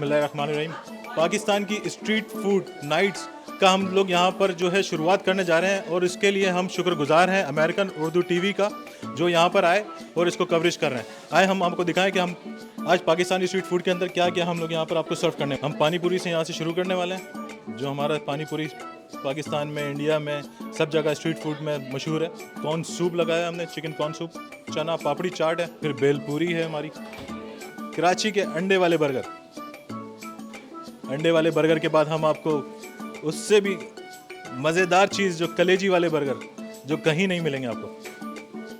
बिस्मिल्लाहिर्रहमानिर्रहीम। पाकिस्तान की street food nights का हम लोग यहाँ पर जो है शुरुआत करने जा रहे हैं और इसके लिए हम शुक्रगुजार हैं अमेरिकन उर्दू टीवी का, जो यहाँ पर आए और इसको कवरेज कर रहे हैं। आए हम आपको दिखाएं कि हम आज पाकिस्तानी स्ट्रीट फूड के अंदर क्या क्या हम लोग यहाँ पर आपको सर्व करने। हम पानी पूरी से यहाँ से शुरू करने वाले हैं, जो हमारा पानी पूरी पाकिस्तान में, इंडिया में, सब जगह स्ट्रीट फूड में मशहूर है। कॉर्न सूप लगाया हमने, चिकन कॉर्न सूप, चना पापड़ी चाट है, फिर बेल पूरी है हमारी। कराची के अंडे वाले बर्गर, अंडे वाले बर्गर के बाद हम आपको उससे भी मज़ेदार चीज़ जो कलेजी वाले बर्गर, जो कहीं नहीं मिलेंगे आपको।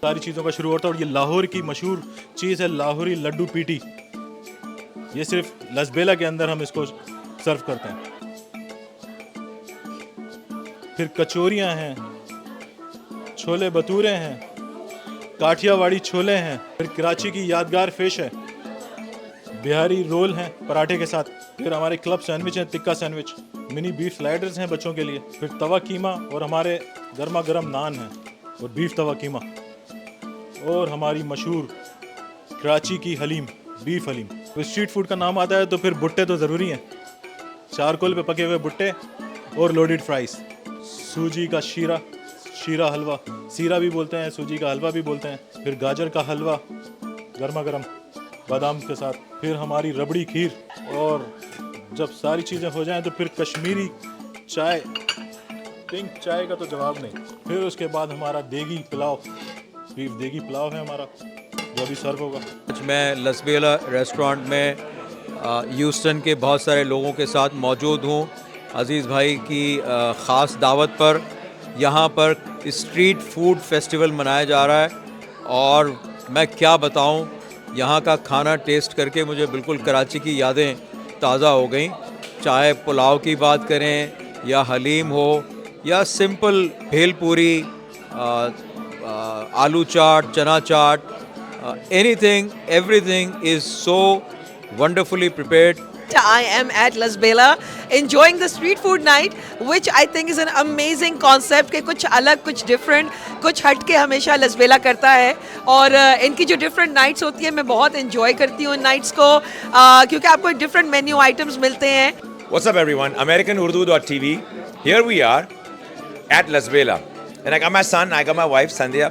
सारी चीज़ों का शुरू होता है और ये लाहौर की मशहूर चीज़ है लाहौरी लड्डू पीटी। ये सिर्फ लसबेला के अंदर हम इसको सर्व करते हैं। फिर कचौरियाँ हैं, छोले भटूरे हैं, काठियावाड़ी छोले हैं, फिर कराची की यादगार फिश है, बिहारी रोल हैं पराठे के साथ, फिर हमारे क्लब सैंडविच हैं, tikka sandwich, mini beef sliders हैं बच्चों के लिए, फिर तवा कीमा और हमारे गर्मा गर्म नान हैं और बीफ तवा कीमा, और हमारी मशहूर कराची की हलीम, बीफ हलीम। तो स्ट्रीट फूड का नाम आता है तो फिर भुट्टे तो ज़रूरी हैं, चारकोल पे पके हुए भुट्टे और लोडेड फ्राइज, सूजी का शीरा, शीरा हलवा, सीरा भी बोलते हैं, सूजी का हलवा भी बोलते हैं, फिर गाजर का हलवा गर्मा गर्म बादाम के साथ, फिर हमारी रबड़ी खीर, और जब सारी चीज़ें हो जाएं तो फिर कश्मीरी चाय, पिंक चाय का तो जवाब नहीं। फिर उसके बाद हमारा देगी पुलाव, बीफ देगी पुलाव है हमारा, जो अभी सर्व होगा। आज मैं लसबेला रेस्टोरेंट में ह्यूस्टन के बहुत सारे लोगों के साथ मौजूद हूँ। अज़ीज़ भाई की ख़ास दावत पर यहाँ पर स्ट्रीट फूड फेस्टिवल मनाया जा रहा है, और मैं क्या बताऊँ, यहाँ का खाना टेस्ट करके मुझे बिल्कुल कराची की यादें ताज़ा हो गई। चाहे पुलाव की बात करें या हलीम हो या सिंपल भेलपूरी, आलू चाट, चना चाट, anything, everything is so wonderfully prepared. I am at Las Bela enjoying the street food night, which I think is an amazing concept कि कुछ अलग, कुछ different, कुछ हट के हमेशा Las Bela करता है, और इनकी जो different nights होती है मैं बहुत enjoy करती हूँ इन nights को, क्योंकि आपको different menu items मिलते हैं। What's up everyone, AmericanUrdu.tv. Here we are at Las Bela. And I got my son, I got my wife, Sandhya.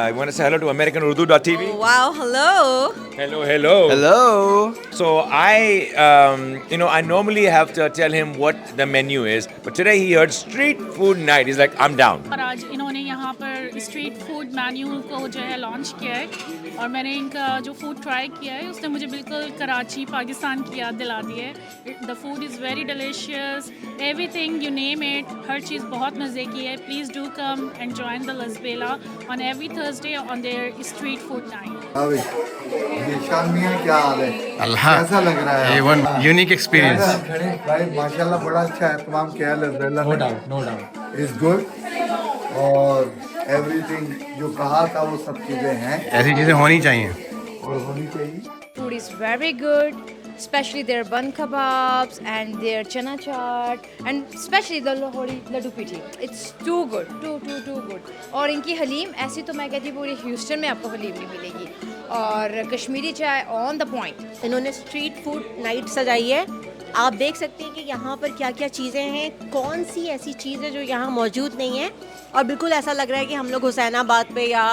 You want to say hello to AmericanUrdu.tv? Oh, wow, hello. Hello, hello. Hello. So I normally have to tell him what the menu is, but today he heard street food night. He's like, I'm down. और आज इन्होंने यहाँ पर street food menu को जो है launch किया है, और मैंने इनका जो फूड ट्राई किया है उसने मुझे बिल्कुल कराची, पाकिस्तान की याद दिला दी है। The food is very delicious, everything you name it, हर चीज़ बहुत मज़े की है। Please do come and join the Las Bela on every Thursday on their street food night. शान मियां क्या हाल है? कैसा लग रहा है? A1 unique experience. भाई माशाल्लाह बड़ा अच्छा है, तमाम क्या है, no doubt is good, और everything जो कहा था वो सब चीजें हैं, ऐसी चीजें होनी चाहिए और होनी चाहिए। Food is very good, especially their bun kebabs and their chana chaat, and especially the Lahori laddu piti. It's too good, too good. और इनकी हलीम ऐसी तो मैं कहती पूरे ह्यूस्टन में आपको हलीम नहीं मिलेगी, और कश्मीरी चाय ऑन द पॉइंट। इन्होंने स्ट्रीट फूड नाइट सजाई है। आप देख सकते हैं कि यहाँ पर क्या क्या चीज़ें हैं, कौन सी ऐसी चीज़ है जो यहाँ मौजूद नहीं है, और बिल्कुल ऐसा लग रहा है कि हम लोग हुसैनाबाद पे या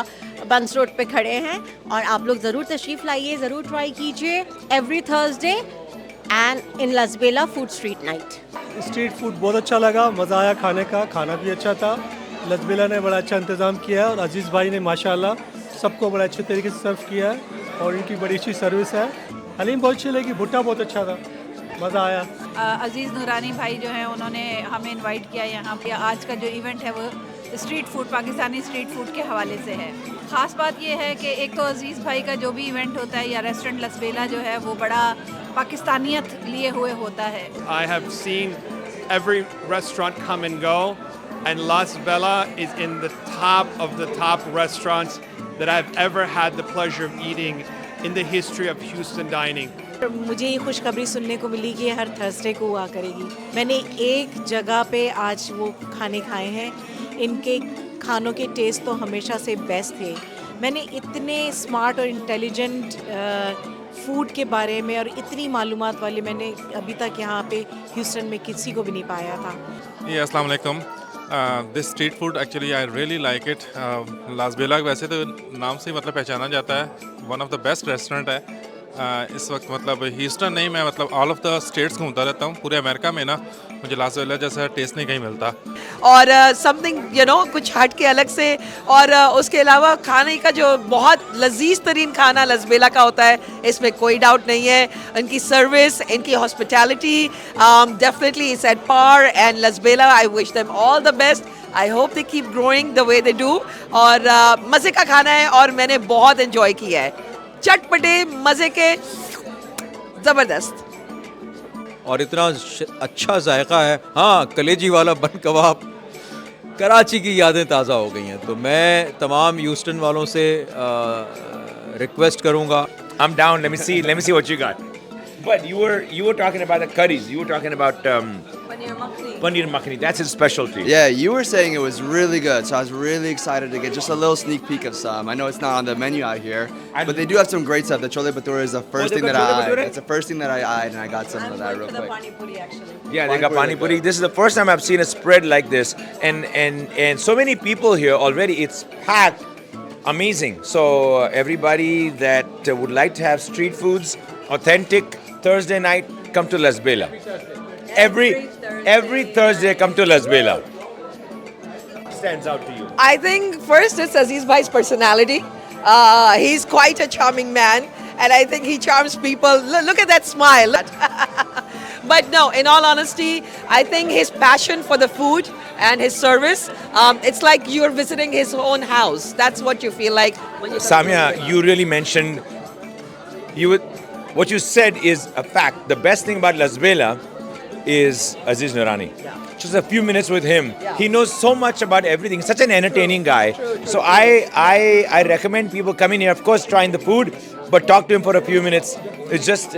बंस रोड पे खड़े हैं। और आप लोग ज़रूर तशरीफ़ लाइए, ज़रूर ट्राई कीजिए। Every Thursday and in Las Bela food street night. Street food बहुत अच्छा लगा, मज़ा आया खाने का, खाना भी अच्छा था। लस बेला ने बड़ा अच्छा इंतज़ाम किया है, और अजीज़ भाई ने माशाल्लाह सबको बड़ा अच्छे तरीके से सर्व किया है, और इनकी बड़ी अच्छी सर्विस है। हलीम बहुत अच्छी लगी, भुट्टा बहुत अच्छा था, मज़ा आया। अजीज़ नूरानी भाई जो हैं उन्होंने हमें इनवाइट किया यहाँ पे। आज का जो इवेंट है वो street food, Pakistani street food के हवाले से है। ख़ास बात ये है कि एक तो अजीज़ भाई का जो भी इवेंट होता है या रेस्टोरेंट लस बेला जो है वो बड़ा पाकिस्तानियत लिए हुए होता है। I have seen every restaurant come and go, and Las Bela is in the top of the top restaurants that I've ever had the pleasure of eating in the history of Houston dining. मुझे ये खुशखबरी सुनने को मिली कि हर Thursday को हुआ करेगी। मैंने एक जगह पे आज वो खाने खाए हैं, इनके खानों के टेस्ट तो हमेशा से बेस्ट थे। मैंने इतने स्मार्ट और इंटेलिजेंट फूड के बारे में और इतनी मालूमात वाले मैंने अभी तक यहाँ पे ह्यूस्टन में किसी को भी नहीं पाया था। Yeah, अस्सलाम वालेकुम। This street food actually I really like it. Las Bela वैसे तो नाम से ही मतलब पहचाना जाता है, one of the best restaurant है। इस वक्त मतलब ह्यूस्टन नहीं, मैं मतलब ऑल ऑफ द स्टेट्स घूमता रहता हूँ। पूरे अमेरिका में ना मुझे लास वेला जैसा टेस्ट नहीं कहीं मिलता। और समथिंग यू नो कुछ हट के अलग से, और उसके अलावा खाने का जो बहुत लजीज तरीन खाना लसबेला का होता है, इसमें कोई डाउट नहीं है। इनकी सर्विस, इनकी hospitality definitely is at par, and Lasbela I wish them all the best. I hope they keep growing the way they do. और मज़े का खाना है और मैंने बहुत इन्जॉय किया है, चटपटे मज़े के, ज़बरदस्त और इतना अच्छा जायका है। हाँ, कलेजी वाला बन कबाब, कराची की यादें ताज़ा हो गई हैं। तो मैं तमाम ह्यूस्टन वालों से रिक्वेस्ट करूँगा। I'm down. Let me see what you got. But you were talking about the curries. You were talking about paneer makhani. That's his specialty. Yeah, you were saying it was really good, so I was really excited to get just a little sneak peek of some. I know it's not on the menu out here, but they do have some great stuff. The chole bhature is the first thing that I eyed. It's the first thing that I eyed, and I got some of that real quick. Yeah, they got pani puri. This is the first time I've seen a spread like this, and so many people here already. It's packed. Amazing. So everybody that would like to have street foods, authentic Thursday night, come to Las Bela. Every Thursday, come to Las Bela. Stands out to you? I think first it's Aziz Bhai's personality. He's quite a charming man, and I think he charms people. Look at that smile. But no, in all honesty, I think his passion for the food and his service, it's like you're visiting his own house. That's what you feel like. Samia, you really mentioned, what you said is a fact. The best thing about Las Bela is Aziz Nurani. Just a few minutes with him. He knows so much about everything. Such an entertaining guy. So I recommend people coming here, of course, trying the food, but talk to him for a few minutes. It's just,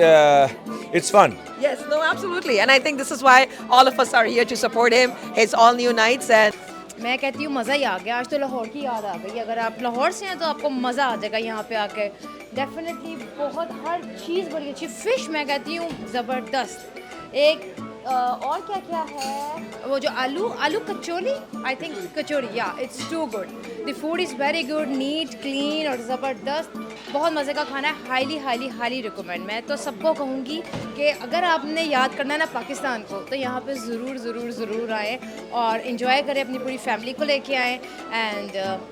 it's fun. Yes, no, absolutely. And I think this is why all of us are here to support him. His all new nights. And मैं कहती हूँ मज़ा ही आ गया। आज तो लाहौर की याद आ गई। अगर आप लाहौर से हैं तो आपको मज़ा आ जाएगा यहाँ पे आके। डेफिनेटली बहुत हर चीज़ बड़ी अच्छी। फ़िश मैं कहती हूँ ज़बरदस्त। एक और क्या क्या है वो जो आलू कचौरी, आई थिंक कचौरी, या it's too good. The food is very good, neat, clean और ज़बरदस्त। बहुत मज़े का खाना है। Highly highly highly recommend. मैं तो सबको कहूँगी कि अगर आपने याद करना है ना पाकिस्तान को, तो यहाँ पे ज़रूर आएँ और इन्जॉय करें, अपनी पूरी फैमिली को लेके आएँ। एंड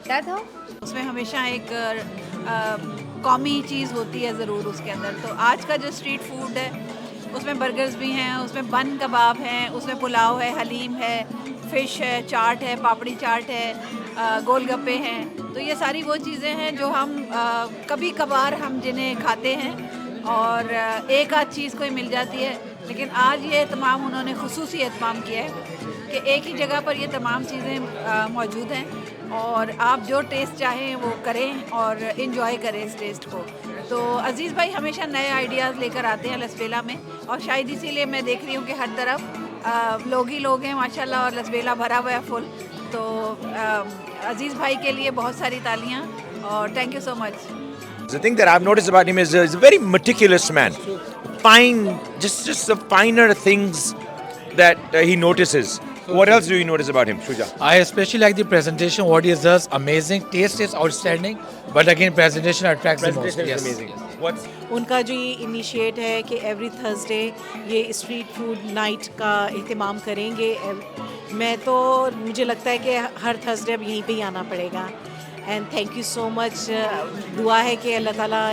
दैट हाउ उसमें हमेशा एक कौमी चीज़ होती है ज़रूर उसके अंदर। तो आज का जो स्ट्रीट फूड है उसमें बर्गर्स भी हैं, उसमें बन कबाब हैं, उसमें पुलाव है, हलीम है, फ़िश है, चाट है, पापड़ी चाट है, गोलगप्पे हैं। तो ये सारी वो चीज़ें हैं जो हम कभी कभार हम जिन्हें खाते हैं और एक आध चीज़ कोई मिल जाती है। लेकिन आज ये तमाम उन्होंने खुसूसी एहतमाम किया है कि एक ही जगह पर ये तमाम चीज़ें मौजूद हैं और आप जो टेस्ट चाहें वो करें और इन्जॉय करें इस टेस्ट को। तो अजीज़ भाई हमेशा नए आइडियाज़ लेकर आते हैं लसबेला में, और शायद इसीलिए मैं देख रही हूँ कि हर तरफ लोग ही लोग हैं माशाल्लाह, और लसबेला भरा हुआ है फुल। तो अजीज़ भाई के लिए बहुत सारी तालियाँ और thank you so much. The thing that I've noticed about him is he's a very meticulous man. Fine, just the finer things that he notices. What else do you notice about him, Shuja? I especially like the presentation. What he does, amazing. Taste is outstanding, but again, presentation attracts the most. Presentation is amazing. What's उनका जो ये initiate है कि every Thursday ये street food night का एहतमाम करेंगे। मैं तो मुझे लगता है कि हर थर्सडे अब यहीं पे ही आना पड़ेगा। And thank you so much. दुआ है कि अल्लाह ताला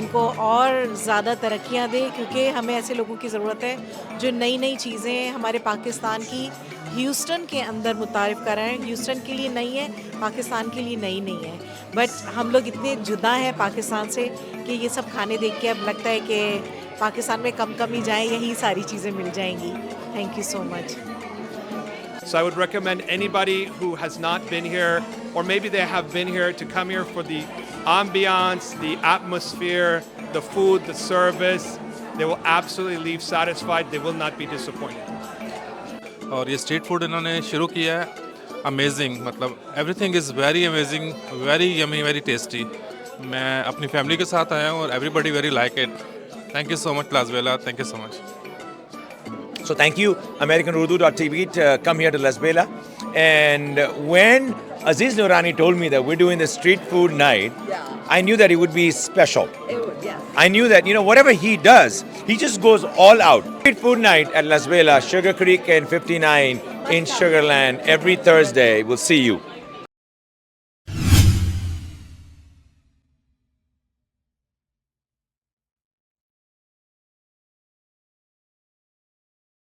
इनको और ज़्यादा तरक्कियाँ दे, क्योंकि हमें ऐसे लोगों की ज़रूरत है जो नई नई चीज़ें हमारे पाकिस्तान की ह्यूस्टन के अंदर मुतारिफ़ कर रहे हैं। ह्यूस्टन के लिए नई है, पाकिस्तान के लिए नई नहीं है, बट हम लोग इतने जुदा हैं पाकिस्तान से कि ये सब खाने देख के अब लगता है कि पाकिस्तान में कम ही जाएं, यही सारी चीज़ें मिल जाएंगी। Thank you so much. So I would recommend anybody who has not been here, or maybe they have been here, to come here for the ambiance, the atmosphere, the food, the service. They will absolutely leave satisfied. They will not be disappointed. और ये street food इन्होंने शुरू किया है, amazing. मतलब everything is very amazing, very yummy, very tasty. मैं अपनी family के साथ आया हूँ और everybody very like it. Thank you so much Las Bela. Thank you so much. So thank you, AmericanUrdu.tv, to come here to Las Bela. And when Aziz Noorani told me that we're doing the street food night, I knew that it would be special. It would, yeah. I knew that, whatever he does, he just goes all out. Street food night at Las Bela, Sugar Creek and 59 in Sugarland every Thursday. We'll see you.